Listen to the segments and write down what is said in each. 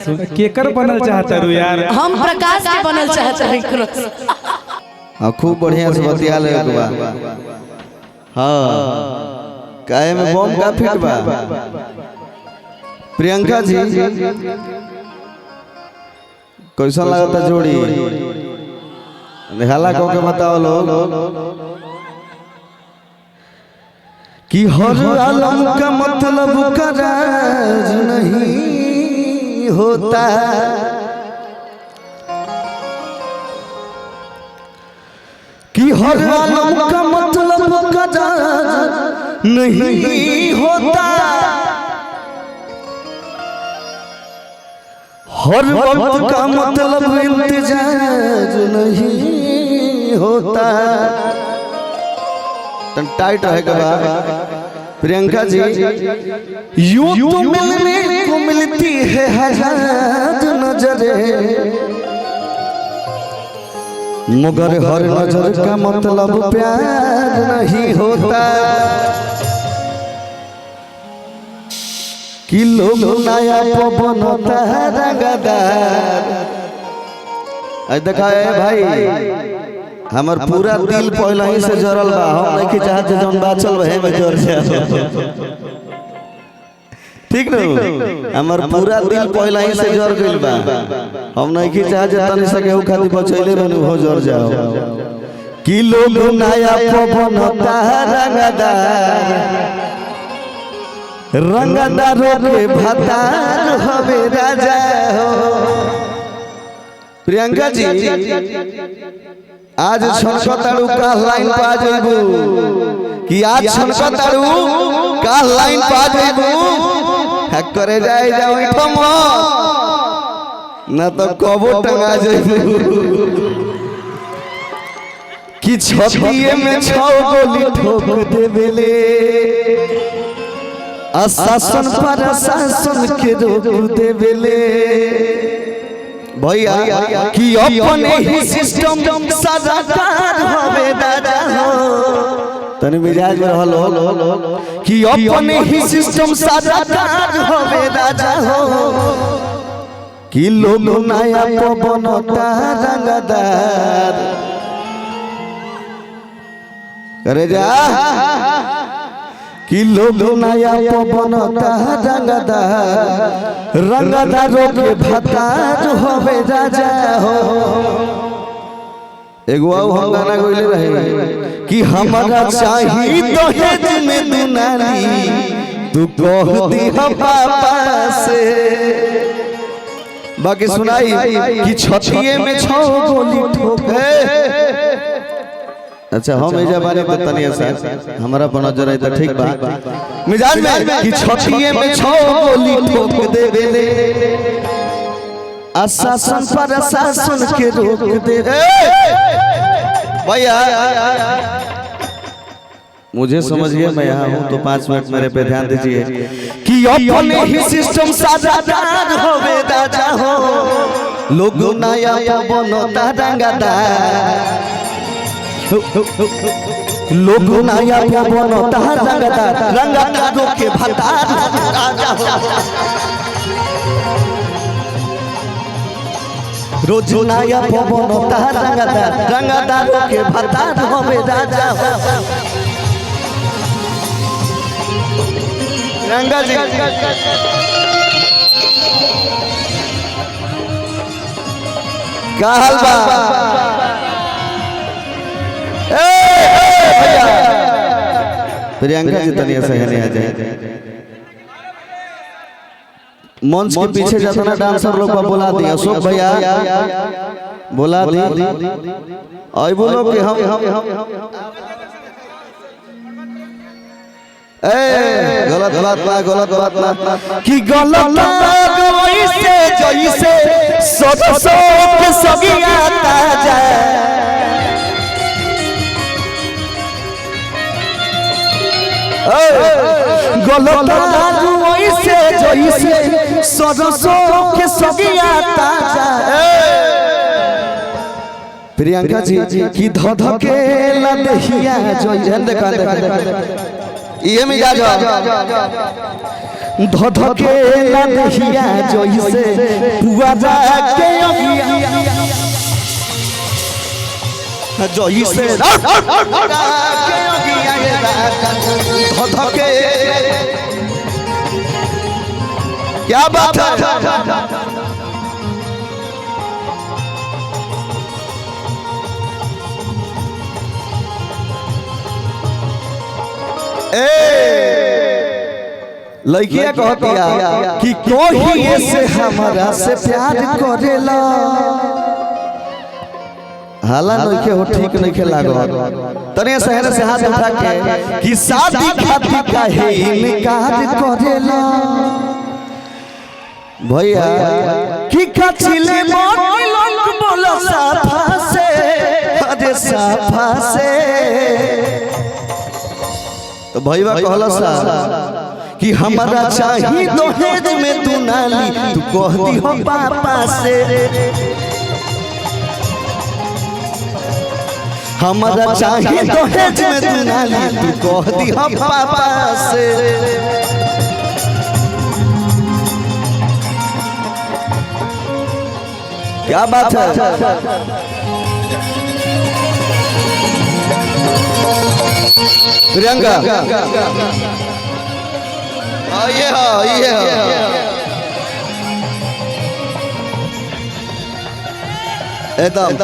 केकर बनल चाहता रू यार? हम प्रकाश के बनल चाहते हैं। हाँ खूब बढ़िया से बतिया ले बा। हाँ काहे में बम का फिट बा। प्रियंका जी कैसा लगता जोड़ी निहाला को के बताओ लोग कि हर आलम का मतलब करार नहीं होता, कि हर आलम का मतलब करार नहीं होता, हर वक्त का मतलब इंतजार नहीं होता। टाइट रहेगा प्रियंका जी। यूं तो मिलने को मिलती है हजार नजरें, मगर हर नजर का मतलब प्यार नहीं होता, कि लोग नया पवन रंगदार। देखा है भाई हमार पूरा दिल पहले ही से जरल बा, हम नहीं चाहते जौन बाचल बहे में जर जाए। ठीक न हमार पूरा दिल पहले ही से जर गइल बा, हम नहीं चाहते तनी से केहू खातिर बचैले बनु हो जर जाओ। कि लोग नया पवन रंगदार, रंगदारों के भतार हवे राजा हो। प्रियंका जी आज छनकतारू का लाइन पा जेबू, कि आज छनकतारू का लाइन पा जेबू, हैक करे जाए जाओ ठम ना तो कबो टंगा जेबू। कि छतिए में 6 गोली ठोक देबेले, अशासन पर शासन के रोक देबेले भैया, कि अपने ही सिस्टम सरकार हवे दादा हो। तने मिजाज में रहलो कि अपने ही सिस्टम सरकार हवे दादा हो, कि लोग नया पवन रंगदार करे जा, कि लोग नया पवन रंगदार, रंगदारों के भतार हवे राजा हो। एगो हम गाना गइले रहे कि हमारा चाहिए दहेज में दुनाली, तू कह दी हम पापा से। बाकी सुनाई कि छतिए में 6 गोली ठोके। अच्छा हम एजा बारे बतानी है हमारा पर नजर है तो ठीक बा। मिजाज में कि छतिए में 6 गोली ठोक देबेले, अशासन पर शासन के रोक दे। भैया मुझे समझिए मैं यहाँ हूँ तो 5 मिनट मेरे पे ध्यान दीजिए, कि अपने ही सिस्टम साझादार होवे राजा हो। लोग नया पवन रंगदार, लोग नया पवन रंगदार, रंगदारों के भतार राजा हो। रोज नया पवन रंगदार, रंगदारों के भतार होवे राजा हो। रंगा जी का हाल बा? प्रियंका जी तनिया से नहीं आ जाए। मंच के पीछे जितना डांसर लोग को बुला दिया, अशोक भैया बुला दी और बोलो कि हम गलत बात ना, गलत बात ना, कि गलत वैसे जैसे सरसों के सगिया ताजा, गलत वैसे जैसे सरसों के सगिया ताजा। प्रियंका जी की धध के लदहिया जो देखा ये मिजाज धधके लदहिया जइसे पुआरा के अगिया जइसे धधके क्या बात है लड़किया कहतिया कि कोई से हमारा से प्यार करेला हाला नइखे हो ठीक नइखे लागो तने शहर से हाथ उठा के कि शादी खातिर काहे इनकार करेला भैया कि कचिले मोर लोग बोला साफा से अरे साफा से तो भैया कहला सा कि हमारा चाहिए दहेज में तू नाली तू कह दी हो पापा से हमारा चाहिए दहेज में तू नाली तू कह दी हो पापा से क्या बात है प्रियंका ये एकदम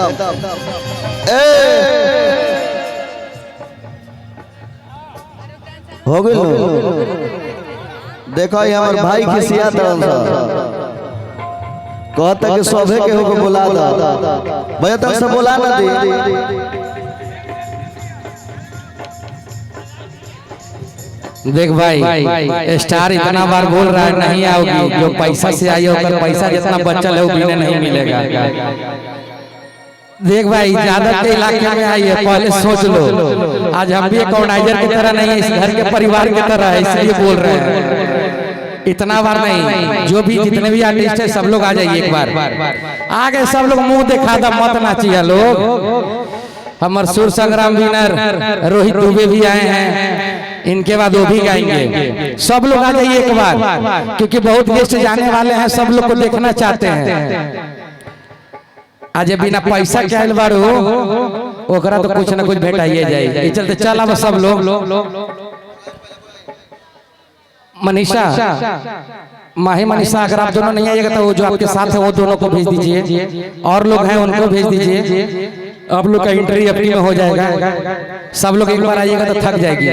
हो गए देखो ये हमारे भाई खिसिया कहता कि सभे के होके बुला दा भैया तक से बुला ना दे देख भाई स्टार इतना बार बोल रहा है नहीं आओगी जो पैसा से आई होकर पैसा जितना बचल है वो भी नहीं मिलेगा। देख भाई ज्यादा के इलाके में आई है पहले सोच लो आज हम भी एक ऑर्गेनाइजर की तरह नहीं है इस घर के परिवार की तरह है इसलिए बोल रहे हैं इतना बार नहीं जो भी जितने भी आर्टिस्ट है सब लोग आ जाइए एक बार आगे सब लोग मुंह दिखा दा मत नाचिए लोग। हमारे सुर संग्राम विनर रोहित दुबे भी आए हैं इनके बाद वो भी गाएंगे सब लोग आ जाइए एक बार क्योंकि बहुत गेस्ट जाने वाले हैं सब लोग को देखना चाहते हैं। आज बिना पैसा के आइल बारू ओकरा तो कुछ ना कुछ भेटाइए जाए चलते चल अब सब लोग मनीषा माही मनीषा अगर आप दोनों नहीं आइएगा तो वो जो आपके साथ है वो दोनों को भेज दीजिए और लोग हैं उनको भेज दीजिए आप लोग का एंट्री अपनी में हो जाएगा सब लोग एक बार आइएगा तो थक जाएगी।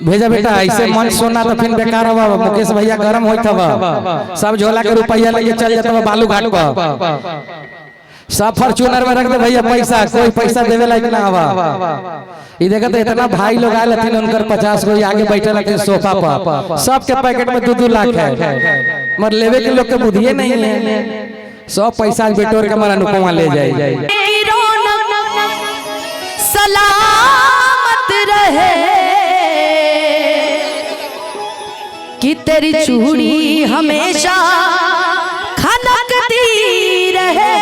भेजा बेटा ऐसे मन सोना तो फिर बेकार हुआ मुकेश भैया गरम होता सब झोला के रुपया लेके चल जाता बालू घाट पर सब फॉर्च्यूनर में रख दे भैया पैसा कोई पैसा देवे लायक ना हवा ये देखा तो इतना भाई लोग आए लथिन उनकर 50 को आगे बैठे लथिन सोफा पर सबके पैकेट में 2-2 लाख है मगर लेवे के लोग के बुद्धिए नहीं है सब पैसा बेटोर के मर अनुपमा ले जाए सलामत रहे कि तेरी चूड़ी हमेशा खनकती रहे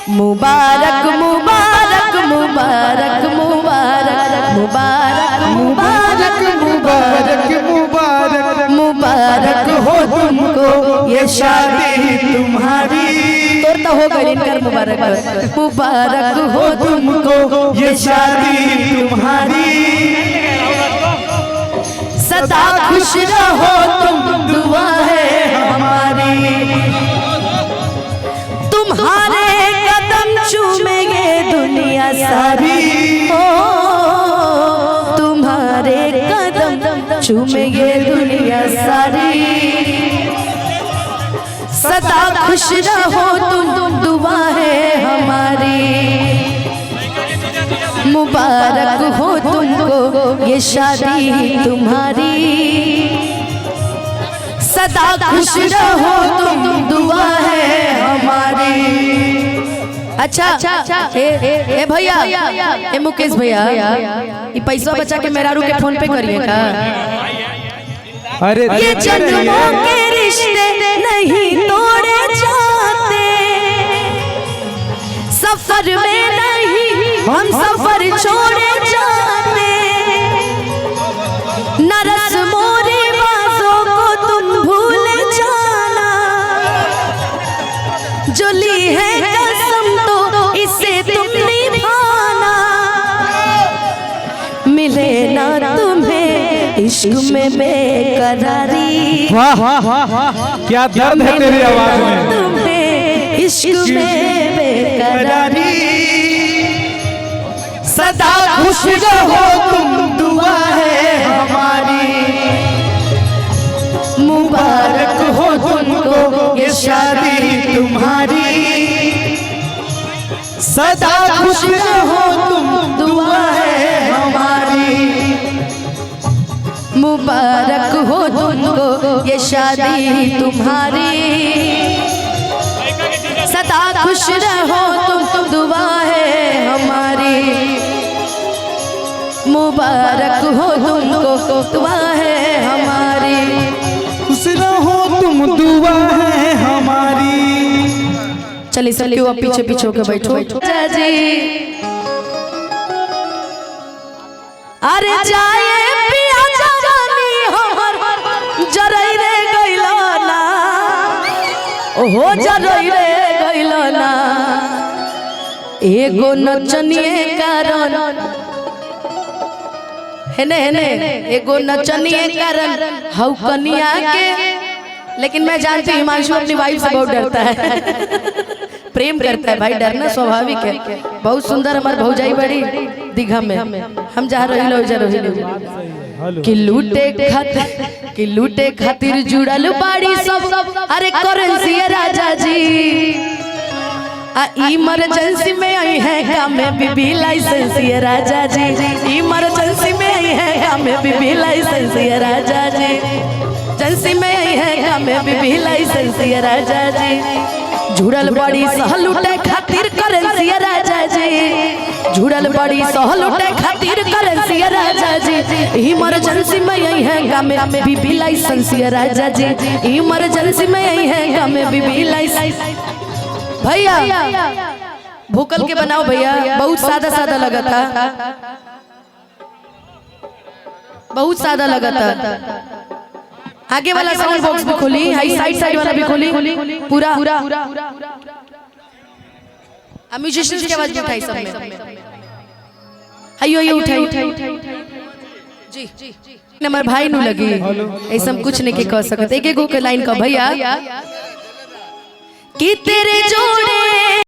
मुबारक मुबारक मुबारक मुबारक मुबारक मुबारक मुबारक मुबारक मुबारक हो तुमको ये शादी तुम्हारी तो हो गई इनकर मुबारक मुबारक हो तुमको ये शादी तुम्हारी सदा खुश रहो तुम दुआ है हमारी तुम्हारे कदम चूमेंगे दुनिया सारी ओ तुम्हारे कदम चूमेंगे दुनिया सारी सदा खुश रहो तुम दुआ है हमारी मुबारक हो तुमको ये शादी तुम्हारी सदा खुश रहो तुम दुआ है हमारी। अच्छा ए भैया ए मुकेश भैया ये पैसा बचा के मेरा रू के फोन पे करिए का अरे ये जन्मों के रिश्ते नहीं तोड़े जाते सफर में नहीं हम सफर छोड़े जाते न रस्म इश्क में बेकरारी, वाह वाह वाह, क्या दर्द है तेरी आवाज में। तुम्हें इश्क में बेकरारी, सदा खुश रहो तुम, दुआ है हमारी। मुबारक हो तुमको ये शादी तुम्हारी, सदा खुश रहो तुम, दुआ है हमारी। मुबारक हो तुमको ये शादी तुम्हारी, सदा खुश रहो तुम, दुआ है हमारी। मुबारक हो तुमको, दुआ है हमारी। खुश रहो तुम, दुआ है हमारी। चलिए सब क्यों पीछे पीछे होकर बैठो जी। अरे जाए पिया जवानी हमर जरई रे गइलो ना, ओहो जरई रे गइलो ना। एगो नचनिए कारण हेने हेने, एगो नचनिए कारण हौ कनिया के। लेकिन मैं जानती हूँ हिमांशु अपनी वाइफ से बहुत डरता है, प्रेम करता है भाई, डरना स्वाभाविक है। बहुत सुंदर हमारे भौजाई बड़ी दीघा में, हम जहाँ रही लो कि लूटे खातिर जुड़ल बाड़ी सब। अरे करेंसी राजा जी इमरजेंसी में आई है काम में बीबी लाइसेंस ये राजा जी। इमरजेंसी में आई है काम में बीबी लाइसेंस ये राजा जी। एजेंसी में आई है काम में बीबी लाइसेंस ये राजा जी। जुड़ल बड़ी सहलूटे खातिर करेंसी ये राजा जी। जुड़ल बड़ी सहलूटे खातिर करेंसी ये राजा जी। इमरजेंसी में आई है काम में बीबी लाइसेंस ये राजा जी। इमरजेंसी में आई है काम में बीबी लाइसेंस। भैया भूकल के बनाओ भैया, बहुत सादा सादा लगा था, बहुत सादा लगा था। आगे वाला साउंड बॉक्स भी खोली, हाई साइड वाला भी खोली पूरा। म्यूजिशियंस की आवाज भी उठाई सब में, आइयो उठाई जी। नंबर भाई नु लगी ऐसा कुछ नहीं कह सकते। एक एक लाइन का भैया कि तेरे जोड़े